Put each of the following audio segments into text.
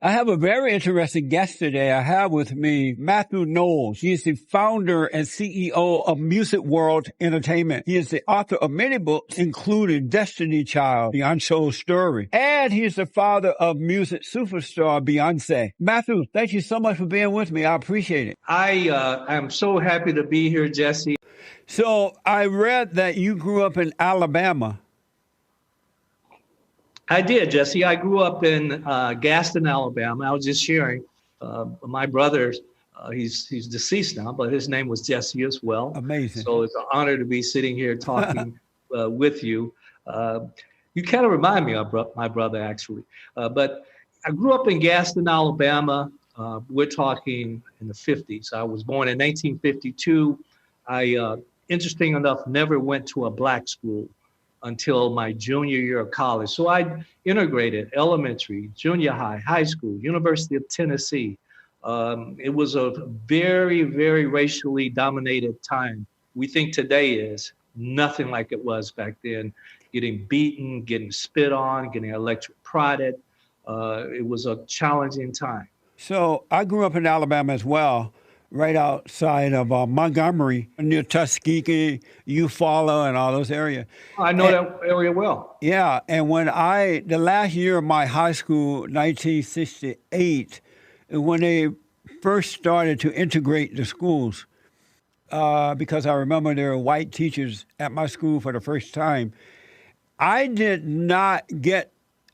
I have a very interesting guest today. I have with me Matthew Knowles. He is the founder and CEO of Music World Entertainment. He is the author of many books, including Destiny Child, The Untold Story. And he is the father of music superstar Beyonce. Matthew, thank you so much for being with me. I appreciate it. I am so happy to be here, Jesse. So I read that you grew up in Alabama. I did, Jesse. I grew up in Gaston, Alabama. I was just sharing. My brother, he's deceased now, but his name was Jesse as well. Amazing. So it's an honor to be sitting here talking with you. You kind of remind me of my brother, actually. But I grew up in Gaston, Alabama. We're talking in the 50s. I was born in 1952. I, interesting enough, never went to a black school until my junior year of college. So I integrated elementary, junior high, high school, University of Tennessee. It was a very, very racially dominated time. We think today is nothing like it was back then. Getting beaten, getting spit on, getting electric prodded. It was a challenging time. So I grew up in Alabama as well, right outside of Montgomery, near Tuskegee, Eufaula, and all those areas. I know that area well. Yeah, and the last year of my high school, 1968, when they first started to integrate the schools, because I remember there were white teachers at my school for the first time, I did not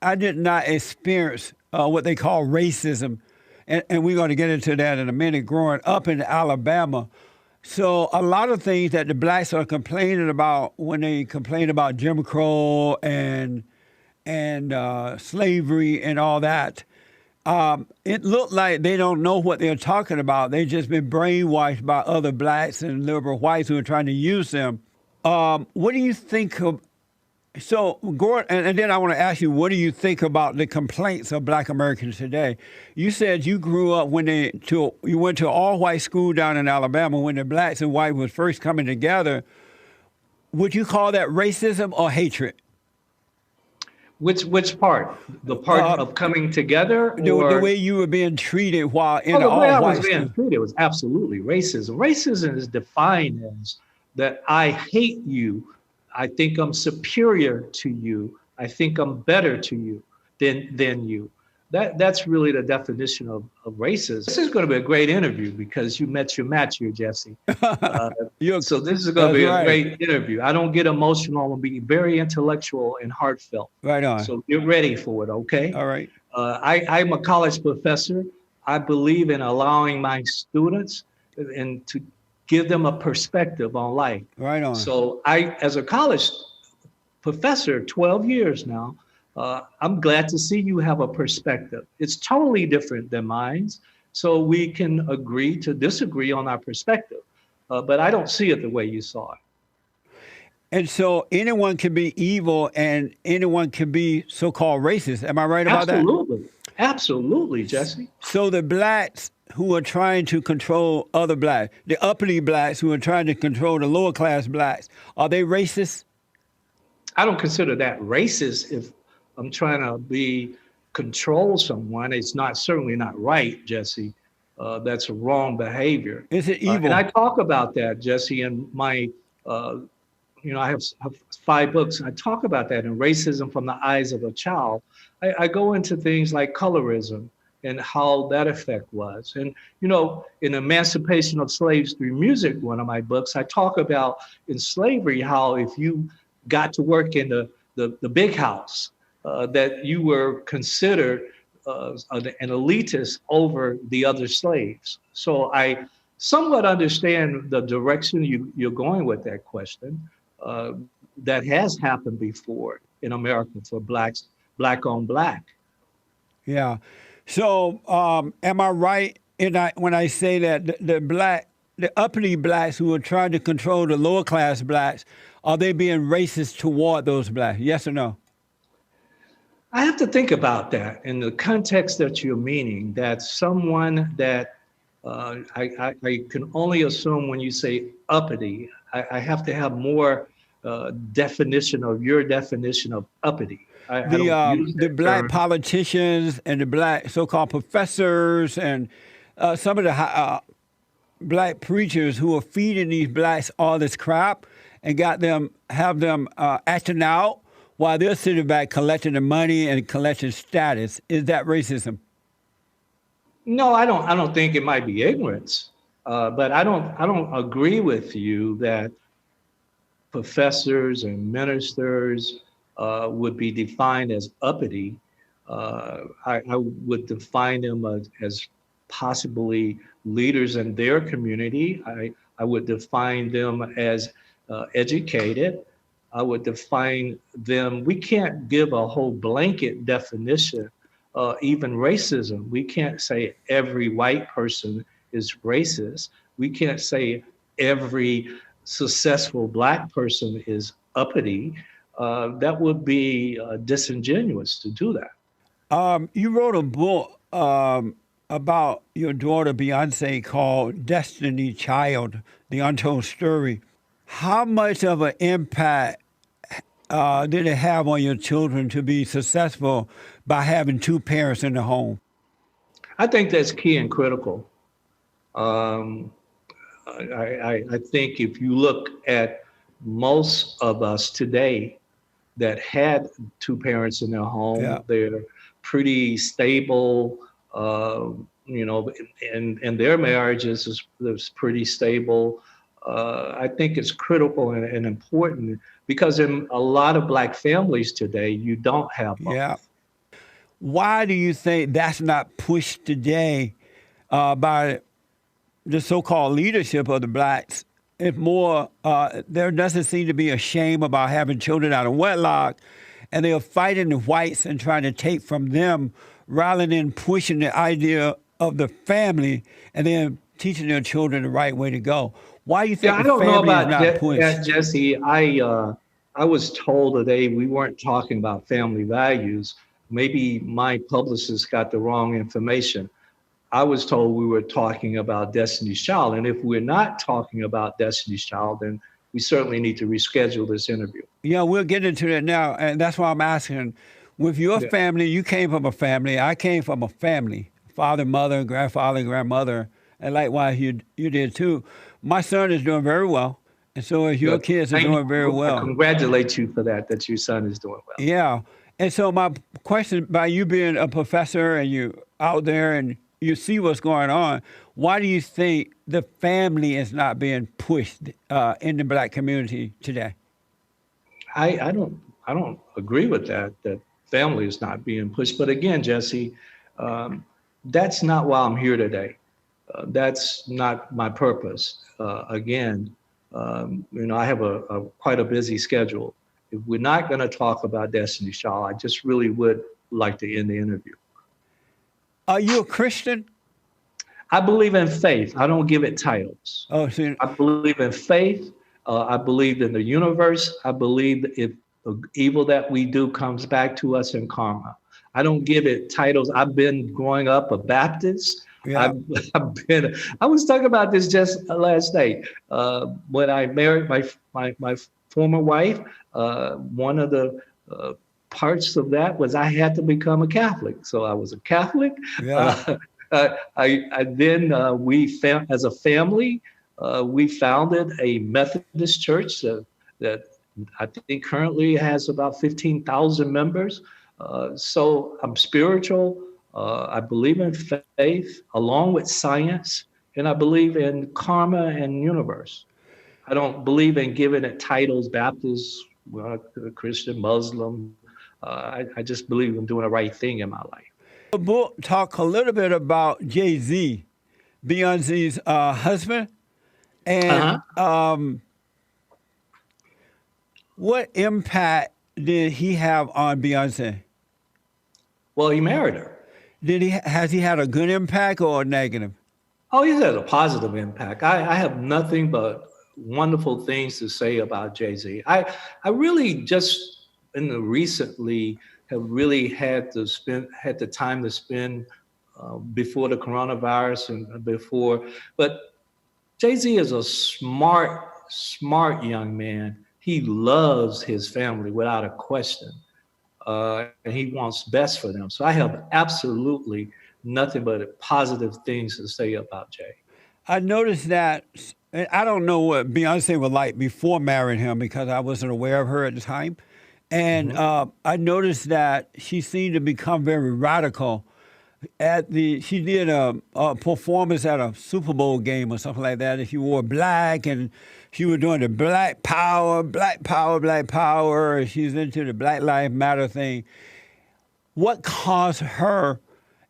experience what they call racism. And we're going to get into that in a minute, growing up in Alabama. So a lot of things that the blacks are complaining about when they complain about Jim Crow and slavery and all that, it looked like they don't know what they're talking about. They've just been brainwashed by other blacks and liberal whites who are trying to use them. What do you think of... So, Gordon, and then I want to ask you, what do you think about the complaints of black Americans today? You said you grew up you went to an all-white school down in Alabama when the blacks and white was first coming together. Would you call that racism or hatred? Which part? The part of coming together? Or the way you were being treated while in an all-white school? The way I was being treated was absolutely racism. Racism is defined as that I hate you. I think I'm superior to you. I think I'm better to you than you. That's really the definition of racism. This is going to be a great interview because you met your match here, Jesse. So this is going to be a great interview. I don't get emotional. I'm going to be very intellectual and heartfelt. Right on. So get ready for it, okay? All right. I'm a college professor. I believe in allowing my students and to give them a perspective on life. Right on. So as a college professor, 12 years now, I'm glad to see you have a perspective. It's totally different than mine. So we can agree to disagree on our perspective. But I don't see it the way you saw it. And so anyone can be evil and anyone can be so-called racist. Am I right about that? Absolutely. Absolutely, Jesse. So the blacks who are trying to control other blacks, the uppity blacks who are trying to control the lower class blacks, are they racist? I don't consider that racist. If I'm trying to control someone, it's certainly not right, Jesse. That's a wrong behavior. Is it evil? And I talk about that, Jesse, in my, I have 5 books. I talk about that in Racism from the Eyes of a Child. I go into things like colorism and how that effect was. And, in Emancipation of Slaves Through Music, one of my books, I talk about in slavery how if you got to work in the big house, that you were considered an elitist over the other slaves. So I somewhat understand the direction you're going with that question. That has happened before in America for blacks, black on black. Yeah. So am I right when I say that the uppity blacks who are trying to control the lower class blacks, are they being racist toward those blacks? Yes or no? I have to think about that in the context that you're meaning, that someone that I can only assume when you say uppity, I have to have more definition of your definition of uppity. I don't use The that black term. politicians and the black so-called professors and some of the black preachers who are feeding these blacks all this crap and have them acting out while they're sitting back collecting the money and collecting status. Is that racism? No, I don't. I don't think it might be ignorance, but I don't agree with you that professors and ministers would be defined as uppity. I would define them as possibly leaders in their community. I would define them as educated. I would define them. We can't give a whole blanket definition, even racism. We can't say every white person is racist. We can't say every successful black person is uppity. That would be disingenuous to do that. You wrote a book about your daughter Beyonce called Destiny Child, The Untold Story. How much of an impact did it have on your children to be successful by having two parents in the home? I think that's key and critical. Um, I think if you look at most of us today that had two parents in their Yeah. home, they're pretty stable, and their marriages is pretty stable. I think it's critical and important because in a lot of black families today, you don't have Yeah. both. Why do you think that's not pushed today by the so-called leadership of the blacks? It's more, there doesn't seem to be a shame about having children out of wedlock, and they are fighting the whites and trying to take from them rather than pushing the idea of the family and then teaching their children the right way to go. Why do you Yeah, think I the don't know family is about not that, pushed? Jesse. I was told today we weren't talking about family values. Maybe my publicist got the wrong information. I was told we were talking about Destiny's Child, and if we're not talking about Destiny's Child, then we certainly need to reschedule this interview. Yeah, we'll get into that now, and that's why I'm asking. With your Yeah. family, you came from a family. I came from a family: father, mother, grandfather, grandmother, and likewise you did too. My son is doing very well, and so as your Good. kids are Thank doing very you. I well. congratulate you for that your son is doing well. Yeah, and so my question, by you being a professor and you out there and you see what's going on, why do you think the family is not being pushed in the black community today? I don't agree with that family is not being pushed. But again, Jesse, that's not why I'm here today. That's not my purpose. Again, I have a quite a busy schedule. If we're not going to talk about Destiny's Child, I just really would like to end the interview. Are you a Christian? I believe in faith. I don't give it titles. Oh, so I believe in faith. I believe in the universe. I believe that if the evil that we do comes back to us in karma. I don't give it titles. I've been growing up a Baptist. yeah, I've, I was talking about this just last night. When I married my former wife, one of the parts of that was I had to become a Catholic. So I was a Catholic. yeah. Uh, I then we found as a family we founded a Methodist church that I think currently has about 15,000 members. So I'm spiritual. I believe in faith along with science, and I believe in karma and universe. I don't believe in giving it titles, Baptist, Christian, Muslim. I just believe in doing the right thing in my life. The book talk a little bit about Jay-Z, Beyonce's husband, and Uh-huh. what impact did he have on Beyonce? Well, he married her. Has he had a good impact or a negative? Oh, he's had a positive impact. I have nothing but wonderful things to say about Jay-Z. I really just in the recently have really had the time to spend before the coronavirus and before. But Jay-Z is a smart young man. He loves his family without a question. and he wants best for them. So I have absolutely nothing but positive things to say about Jay. I noticed that, and I don't know what Beyonce was like before marrying him because I wasn't aware of her at the time. And Mhm. I noticed that she seemed to become very radical. She did a performance at a Super Bowl game or something like that. And she wore black, and she was doing the black power, black power, black power. And she's into the Black Lives Matter thing. What caused her,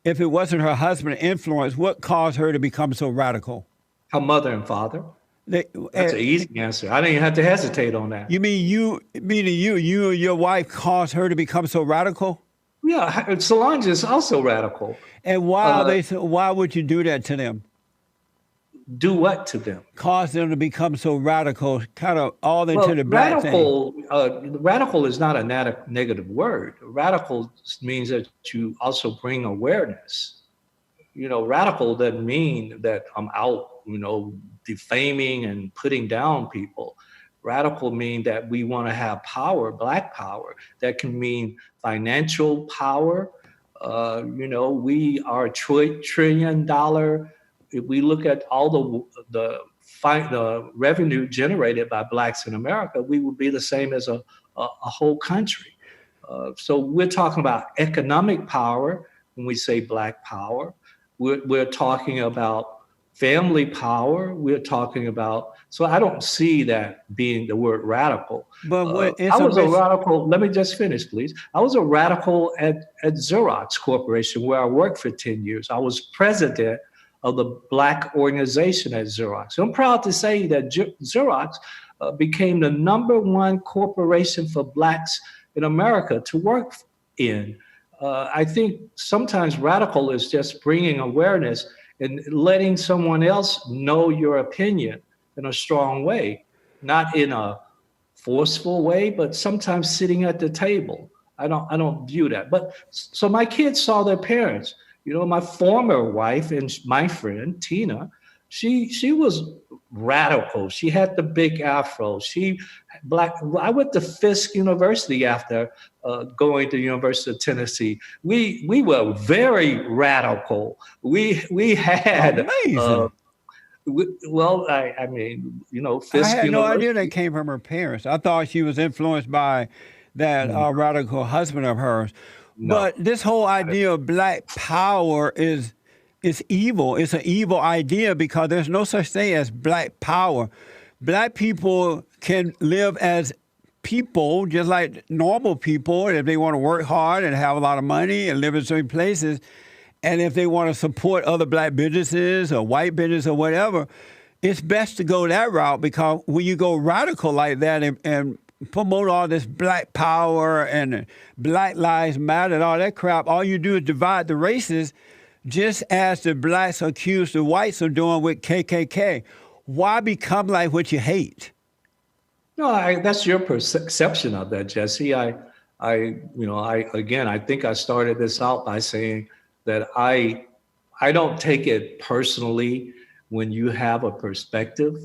if it wasn't her husband's influence, what caused her to become so radical? Her mother and father. They, That's uh, an easy answer. I didn't even have to hesitate on that. you mean you and your wife caused her to become so radical? Yeah, Solange is also radical. And Uh, why would you do that to them? do what to them? Cause them to become so radical, kind of all into Well, the black thing. radical is not a negative word. Radical means that you also bring awareness. Radical doesn't mean that I'm out, defaming and putting down people. Radical mean that we want to have power, black power. That can mean financial power. We are $1 trillion. If we look at all the revenue generated by blacks in America, we would be the same as a whole country. So we're talking about economic power when we say black power. We're talking about family power. We're talking about, so I don't see that being the word radical. But I was a radical, let me just finish, please. I was a radical at Xerox Corporation where I worked for 10 years. I was president of the black organization at Xerox. So I'm proud to say that Xerox became the #1 corporation for blacks in America to work in. I think sometimes radical is just bringing awareness and letting someone else know your opinion in a strong way, not in a forceful way, but sometimes sitting at the table. I don't view that. But so my kids saw their parents. My former wife and my friend Tina, she was radical. She had the big afro. I went to Fisk University after going to the University of Tennessee. We were very radical. We had amazing. I mean, I Fisk had no idea University. that came from her parents. I thought she was influenced by that radical husband of hers. No, But this whole idea of black power is evil. It's an evil idea because there's no such thing as black power. Black people can live as people just like normal people if they want to work hard and have a lot of money and live in certain places. And if they want to support other black businesses or white business or whatever, it's best to go that route because when you go radical like that and promote all this black power and Black Lives Matter and all that crap, all you do is divide the races just as the blacks accuse the whites of doing with KKK. Why become like what you hate? No, that's your perception of that, Jesse. I think I started this out by saying that I don't take it personally when you have a perspective.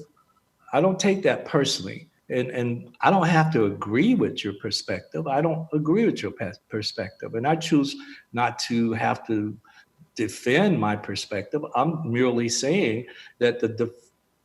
I don't take that personally. And I don't have to agree with your perspective. I don't agree with your perspective. And I choose not to have to defend my perspective. I'm merely saying that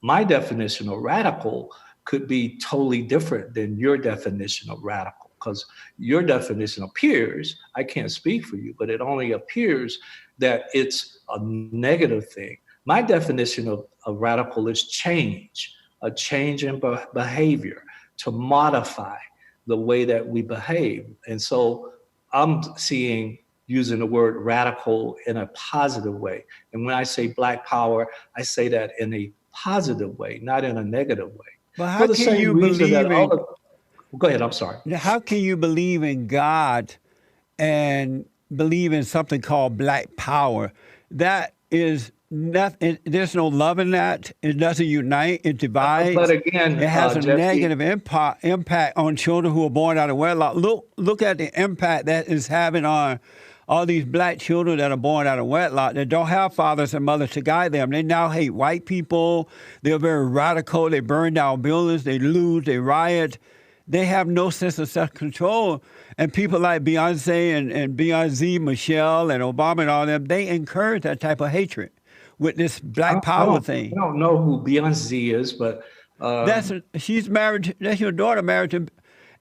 my definition of radical could be totally different than your definition of radical, because your definition appears, I can't speak for you, but it only appears that it's a negative thing. My definition of radical is change, a change in behavior to modify the way that we behave. And so I'm using the word radical in a positive way. And when I say black power, I say that in a positive way, not in a negative way. But For the same reason that go ahead, I'm sorry. how can you believe in God and believe in something called black power? That is nothing. There's no love in that. It doesn't unite. It divides. But again, it has a Jesse, negative impact on children who are born out of wedlock. Look at the impact that is having on all these black children that are born out of wedlock that don't have fathers and mothers to guide them. They now hate white people. They're very radical. They burn down buildings. They loot. They riot. They have no sense of self-control. And people like Beyonce and Beyonce, Michelle, and Obama and all them, they encourage that type of hatred with this black power thing. I don't know who Beyonce is, but She's married. That's your daughter married to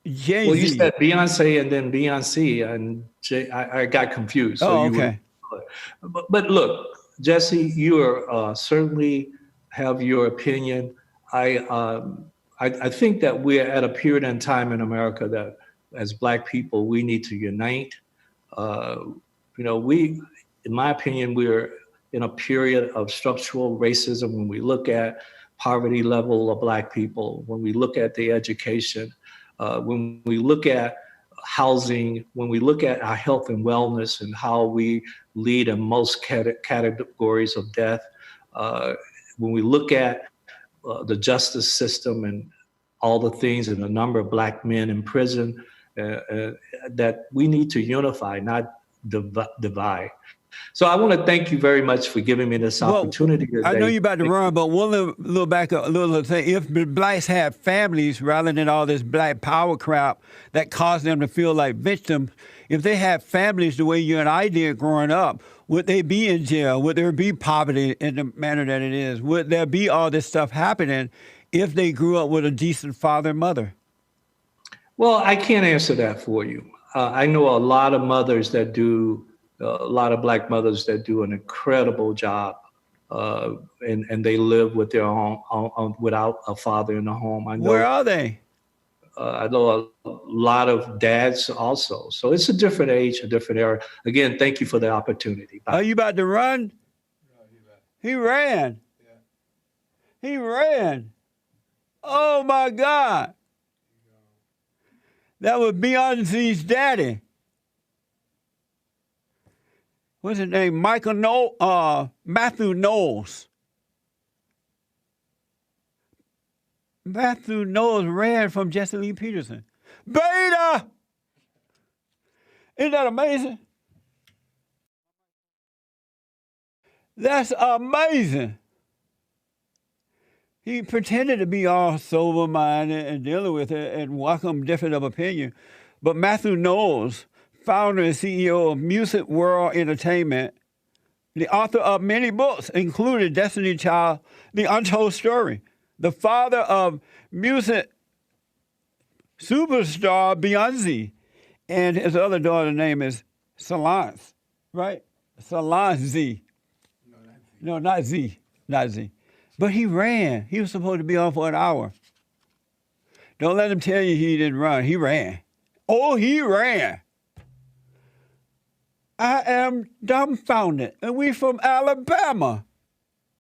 Jay-Z. well, you said Beyonce and then Beyonce, and I got confused. So oh, okay. But look, Jesse, you are certainly have your opinion. I think that we're at a period in time in America that, as Black people, we need to unite. In my opinion, we're in a period of structural racism when we look at poverty level of Black people, when we look at the education, when we look at housing, when we look at our health and wellness and how we lead in most categories of death, when we look at the justice system and all the things and the number of Black men in prison, that we need to unify, not divide. So I want to thank you very much for giving me this opportunity today. I know you're about to run, but one little back a little thing. If the Blacks had families rather than all this Black power crap that caused them to feel like victims, if they had families the way you and I did growing up, would they be in jail? Would there be poverty in the manner that it is? Would there be all this stuff happening if they grew up with a decent father and mother? Well, I can't answer that for you. I know a lot of mothers that do, a lot of Black mothers that do an incredible job, and they live with their own without a father in the home. I know, where are they? I know a lot of dads also. So it's a different age, a different era. Again, thank you for the opportunity. Bye. Are you about to run? No, he ran. Yeah. He ran. Oh my God. That was Beyonce's daddy. What's his name? Matthew Knowles. Matthew Knowles ran from Jesse Lee Peterson. Beta! Isn't that amazing? That's amazing. He pretended to be all sober-minded and dealing with it and welcome different of opinion. But Matthew Knowles, founder and CEO of Music World Entertainment, the author of many books, including Destiny Child, The Untold Story, the father of music superstar Beyonce, and his other daughter's name is Solange, right? Solange Z. No, not Z. Not Z. But he ran. He was supposed to be on for an hour. Don't let him tell you he didn't run. He ran. Oh, he ran. I am dumbfounded. And we from Alabama.